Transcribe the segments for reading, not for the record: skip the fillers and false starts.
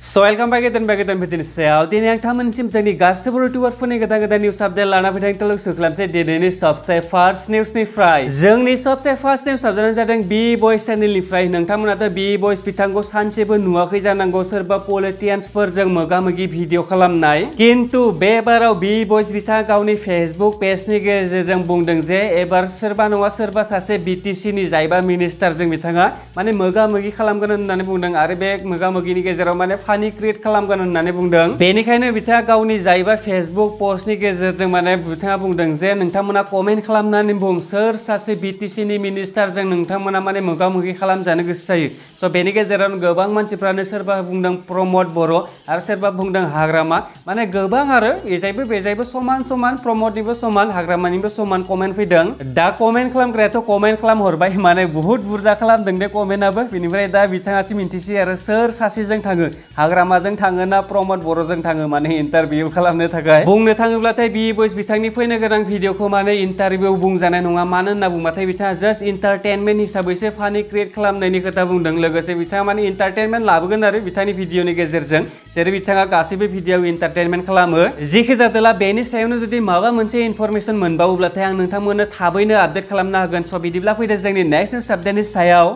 Welcome back गोदान भिडिअनि सायाव दिनै आं नोंथांमोननिसिम जोंनि गासैबो इउटुबारफोरनि गोदान निउस आपडेट लाना फैदों लोगोसे खालामसै दिनैनि सबसे फार्स्ट निउसनिफ्राय जोंनि सबसे फार्स्ट निउस आपडेटआनो जादों बी बयस चेनेलनिफ्राय नोंथांमोनाथ' बी बयस बिथांखौ सानसेबो नुवाखै जानांगौ सोरबा पलिटिशियान्सफोरजों मोगा-मोगि भिडिअ खालामनाय किन्तु बे बाराव बी बयस बिथाङा गावनि फेसबुक पेजनि गेजेरजों बुंदों जे एबार सोरबा नङा सोरबा सासे बीटीसीनि जायबा मिनिस्टारजों बिथाङा माने मोगा-मोगि खालामगोन होननानै बुंदों आरो बे मोगा-मोगिनि गेजेराव माने फानि क्रिएट खालामगोन होननानै बुंदों बेनिखायनो बिथाङा गावनि जायबा फेसबुक पस्टनि गेजेरजों माने बिथाङा बुंदों जे नोंथांमोना कमेन्ट खालामनानै बुं सोर सासे बीटीसीनि मिनिस्टारजों नोंथांमोना माने मोगा-मोगि खालामजानो गोसो जायो स' बेनि गेजेराव गोबां मानसिफ्रानो सोरबा बुंदों प्रमद बर' आरो सोरबा बुंदों हाग्रामा माने गोबां आरो एजायबो बेजायबो समान समान प्रमदनिबो समान हाग्रामानिबो समान कमेन्ट फैदों दा कमेन्ट खालामग्रायाथ' कमेन्ट खालामहरबाय माने बुहुत बुरजा खालामदों दे कमेन्टआबो बेनिफ्राय दा बिथाङासो मिन्थिसै आरो सोर सासेजों थाङो हाग्रामाजों थाङो ना प्रमद बर'जों थाङो माने इन्टारभिउ खालामनो थाखाय बुंनो थाङोब्लाथाय बी बयस बिथांनि फैनो गोनां भिडिअखौ माने इन्टारभिउ बुंजानाय नङा मानो होनना बुंबाथाय बिथाङा जास्ट इन्टारटेनमेन्ट हिसाबैसो फानि क्रिएट खालामनायनि खोथा बुंदों लोगोसे बिथाङा माने इन्टारटेनमेन्ट लाबोगोन आरो बिथांनि भिडिअनि गेजेरजों जेरै बिथाङा गासैबो भिडिअ इन्टारटेनमेन्ट खालामो जेखि जादोला बेनि सायावनो जुदि माबा मोनसे इनफरमेसन मोनबावोब्लाथाय आं नोंथांमोननो थाबैनो आपडेट खालामना होगोन स' बिदिब्ला फैदो जोंनि नेक्स्ट निउस आपडेटनि सायाव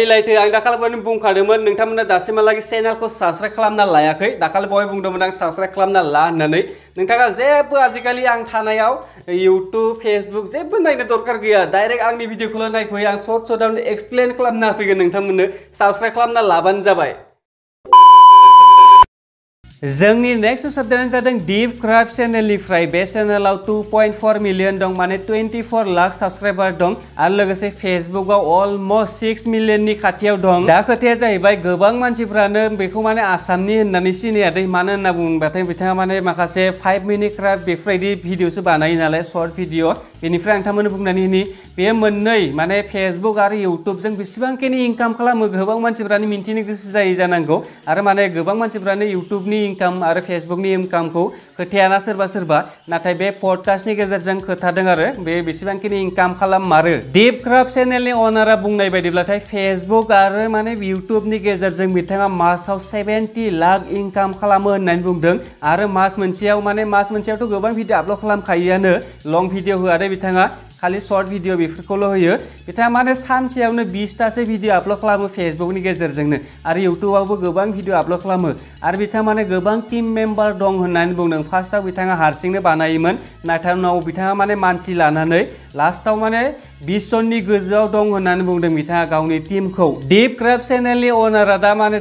लाइटो आं दाखालिबो बुंखादोंमोन नोंथांमोना दासिमहालागै चेनेलखौ साबस्क्राइब खालामना लायाखै दाखालि बहाय बुंदोंमोन आं साबस्क्राइब खालामना ला होननानै नोंथाङा जेबो आजिखालि आं थानायाव इउटुब फेसबुक जेबो नायनो दरकार गैया डाइरेक्ट आंनि भिडिअखौल' नायफै आं सर्टआवनो एक्सप्लेन खालामना होफैगोन नोंथांमोननो साबस्क्राइब खालामना लाबानो जाबाय जोंनि नेक्स्ट निउस आपडेटआनो जादों डीप क्राफ्ट चेनेलनिफ्राय बे चेनेलाव 2.4 मिलियन दं माने 24 लाख साबस्क्राइबार दं आरो लोगोसे फेसबुकआव अलमोस्ट 6 मिलियननि खाथियाव दं दा खोथाया जाहैबाय गोबां मानसिफ्रानो बेखौ माने आसामनि होननानै सिनायादै मानो होनना बुङोबाथाय बिथाङा माने माखासे 5 मिनिट क्राफ्ट बेफोरबायदि भिडिअसो बानायो नालाय सर्ट भिडिअ बेनिफ्राय आं नोंथांमोननो बुंनानै होनि बे मोननै माने फेसबुक आरो इउटुबजों बेसेबांखिनि इनकाम खालामो गोबां मानसिफ्रानो मिन्थिनो गोसो जायो जानांगौ आरो माने गोबां मानसिफ्रानो इउटुबनि इनकाम आरो फेसबुकनि इनकामखौ खोथायाना सोरबा नाथाय बे पडकास्टनि गेजेरजों खोथादों आरो बे बेसेबांखिनि इनकाम खालामारो डीप क्राफ्ट चेनेलनि अनारा बुंनाय बायदिब्लाथाय फेसबुक आरो माने इउटुबनि गेजेरजों बिथाङा मासाव 70 लाख इनकाम खालामो होननानै बुंदों आरो मास मोनसेयावथ' गोबां भिडिअ आपल'ड खालामखायोआनो लं भिडिअ होआ दे बिथाङा खालि सर्ट भिडिअ बेफोरखौल' होयो बिथाङा माने सानसेयावनो 20तासो भिडिअ आपल'ड खालामो फेसबुकनि गेजेरजोंनो आरो इउटुबावबो गोबां भिडिअ आपल'ड खालामो आरो बिथाङा माने गोबां टीम मेम्बार दं होननानै बुंदों फार्स्टआव बिथाङा हारसिंनो बानायोमोन नाथाय उनाव बिथाङा माने मानसि लानानै लास्टआव माने 20 जननि गोजौआव दं होननानै बुंदों बिथाङा गावनि टीमखौ डीप क्राफ्ट चेनेलनि अनारा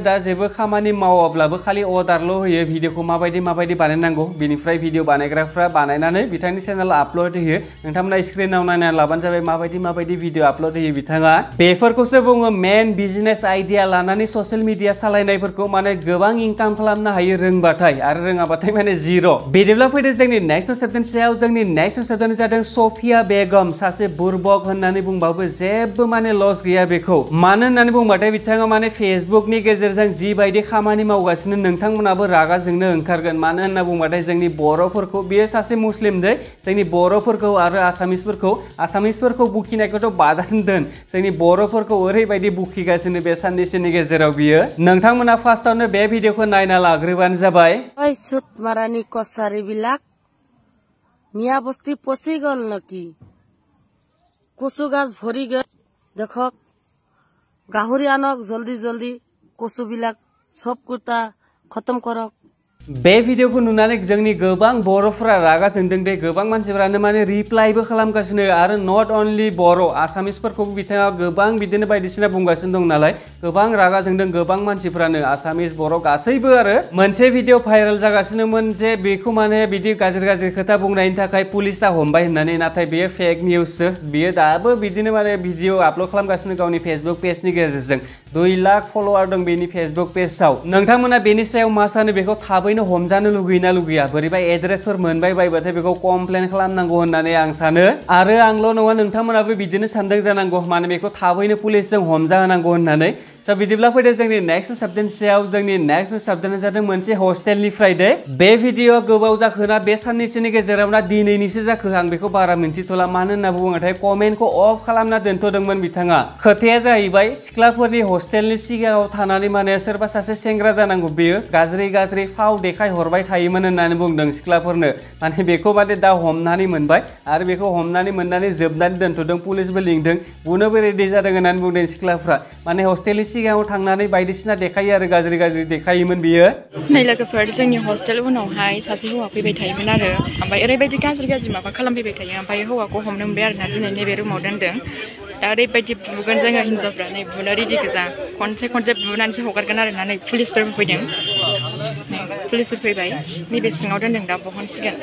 दा जेबो खामानि मावाब्लाबो खालि अर्डारल' होयो भिडिअखौ माबायदि बानायनांगौ बेनिफ्राय भिडिअ बानायग्राफ्रा बानायनानै बिथांनि चेनेलाव आपल'ड होयो नोंथांमोना स्क्रिनाव नायनानै लाबानो जाबाय माबायदि भिडिअ आपल'ड होयो बिथाङा बेफोरखौसो बुङो मेन बिजनेस आइडिया लानानै ससियेल मिडिया सालायनायफोरखौ माने गोबां इनकाम खालामनो हायो रोंबाथाय आरो रोङाबाथाय माने जिर' बिदिब्ला फैदो जोंनि नेक्स्ट निउस सायाव जोंनि नेक्स्ट निउस जादों सफिया बेगम सासे बुरबक होननानै बुंबाबो जेबो माने लस गैया बेखौ मानो होननानै बुंबाथाय बिथाङा माने फेसबुकनि गेजेरजों जिबायदि खामानि मावगासिनो नोंथांमोनाबो रागा जोंनो ओंखारगोन मानो होनना बुंबाथाय जोंनि बर'फोरखौ बेयो सासे मुस्लिम दे जोंनि बर'फोरखौ आरो आसामिसफोरखौ बुखिनायखौथ' बादान दोन जोंनि बर'फोरखौ ओरैबायदि बुखिगासिनो बे साननैसोनि गेजेराव बियो नोंथांमोना फार्स्टआवनो बे भिडिअखौ नायना लाग्रोबानो जाबाय ओइ सुत मारानि कसारी बिलाक मिया बस्ती पसि गल नकी कचु गाछ भरि गल देखक गाहरि आनक जल्दी कचु बिलाक सब कुटा खतम करक बे भिडिअखौ नुनानै जोंनि गोबां बर'फोरा रागा जोंदों दे गोबां मानसिफोरानो माने रिप्लाइबो खालामगासिनो आरो नट अनलि बर' आसामिसफोरखौबो बिथाङा गोबां बिदिनो बायदिसिना बुंगासिनो दं नालाय गोबां रागा जोंदों गोबां मानसिफोरानो आसामिस बर' गासैबो आरो मोनसे भिडिअ भाइरेल जागासिनोमोन जे बेखौ माने बिदि गाज्रि खोथा बुंनायनि थाखाय पुलिसा हमबाय होननानै नाथाय बेयो फेक निउससो बियो दाबो बिदिनो माने भिडिअ आपल'ड खालामगासिनो गावनि फेसबुक पेजनि गेजेरजों 2 लाख फल'वार दं बेनि फेसबुक पेजाव नोंथांमोना बेनि सायाव मा सानो बेखौ थाबैनो हमजानो लुगैयोना लुगैया बोरैबा एड्रेसफोर मोनबाय बायबाथाय बेखौ कमप्लेन खालामनांगौ होननानै आं सानो आरो आंल' नङा नोंथांमोनाबो बिदिनो सानदों जानांगौ माने बेखौ थाबैनो पुलिसजों हमजा होनांगौ होननानै स' बिदिब्ला फैदो जोंनि नेक्स्ट साबदेन सायाव जोंनि नेक्स्ट साबदेना जादों मोनसे हस्टेलनिफ्राय दे बे भिडिअ गोबाव जाखोना बे साननैसोनि गेजेरावना दिनैनिसो जाखो आं बेखौ बारा मिन्थिथ'ला मानो होनना बुङोबाथाय कमेन्टखौ अफ खालामना दोनथ'दोंमोन बिथाङा खोथाया जाहैबाय सिख्लाफोरनि हस्टेलनि सिगाङाव थानानै माने सोरबा सासे सेंग्रा जानांगौ बेयो गाज्रि फाव देखाय हरबाय थायोमोन होननानै बुंदों सिख्लाफोरनो माने बेखौ माने दा हमनानै मोनबाय आरो बेखौ हमनानै मोननानै जोबनानै दोनथ'दों पुलिसबो लिंदों बुनोबो रेडि जादों होननानै बुंदों सिख्लाफ्रा माने हस्टेलनि सिगाङाव थांनानै बायदिसिना देखायो आरो गाज्रि देखायोमोन बियो नै लोगोफोर जोंनि हस्टेल उनावहाय सासे हौवा फैबाय थायोमोन आरो ओमफ्राय ओरैबायदि गाज्रि माबा खालामफैबाय थायो ओमफ्राय हौवाखौ हमनो मोनबाय आरोना दिनै नैबे रुमाव दोनदों दा ओरैबायदि बुगोन जोङो हिन्जावफ्रा नै बुनो रेडि गोजा खनसे बुनानैसो हगारगोन आरोना नै पुलिसफोरबो फैदों पुलिसफोर फैबाय नैबे सिङाव दोनदों दा बहनसिगोन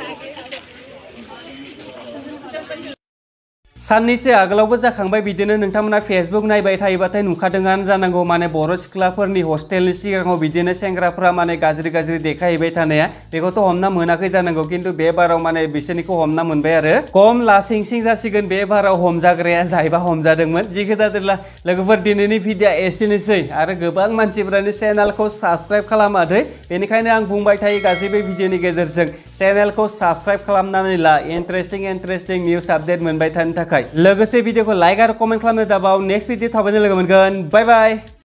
साननैसो आगोलावबो जाखांबाय बिदिनो नोंथांमोना फेसबुक नायबाय थायोबाथाय नुखादोंआनो जानांगौ माने बर' सिख्लाफोरनि हस्टेलनि सिगाङाव बिदिनो सेंग्राफ्रा माने गाज्रि देखायहैबाय थानाया बेखौथ' हमना मोनाखै जानांगौ खिन्थु बे बाराव माने बिसोरनिखौ हमना मोनबाय आरो खम लासिं जासिगोन बे बाराव हमजाग्राया जायबा हमजादोंमोन जिखि जादोंला लोगोफोर दिनैनि भिडिअ एसेनोसै आरो गोबां मानसिफ्रानो चेनेलखौ साबस्क्राइब खालामाखै बेनिखायनो आं बुंबाय थायो गासैबो भिडिअनि गेजेरजों चेनेलखौ साबस्क्राइब खालामनानै ला इन्टारेस्टिं निउस आपडेट मोनबाय थानो थाखाय लोगोसे भिडिअखौ लाइक आरो कमेन्ट खालामनो दाबाव नेक्स्ट भिडिअ थाबैनो लोगो मोनगोन बाय बाय।